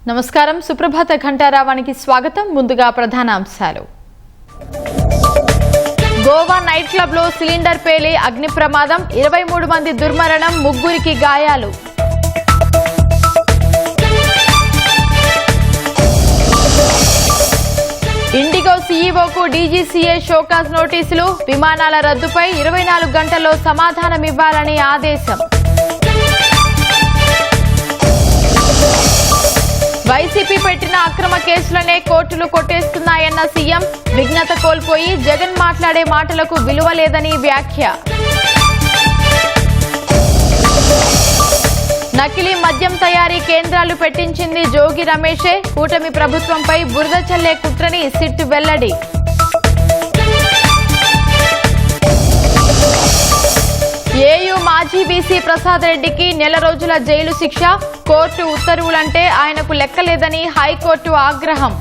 నమస్కారం సుప్రభాత ఘంటారావానికి స్వాగతం ముందుగా ప్రధానాంశాలు గోవా నైట్ క్లబ్ లో సిలిండర్ పేలి అగ్ని ప్రమాదం 23 మంది దుర్మరణం ముగ్గురికి గాయాలు ఇండిగో సీఈఓకు డీజీసీఏ షోకాజ్ నోటీసులు విమానాల రద్దుపై 24 గంటల్లో సమాధానమివ్వాలని ఆదేశం వైసీపీ పెట్టిన అక్రమ కేసులనే కోర్టులు కొట్టేస్తున్నాయన్న సీఎం విఘ్నత కోల్పోయి జగన్ మాట్లాడే మాటలకు విలువ లేదని వ్యాఖ్య నకిలీ మద్యం తయారీ కేంద్రాలు పెట్టించింది జోగి రమేషే కూటమి ప్రభుత్వంపై బురద చల్లే కుట్రని సిట్ వెల్లడి ఏయూ మాజీ వీసీ ప్రసాద్ రెడ్డికి నెల రోజుల జైలు శిక్ష కోర్టు ఉత్తర్వులంటే ఆయనకు లెక్కలేదని హైకోర్టు ఆగ్రహం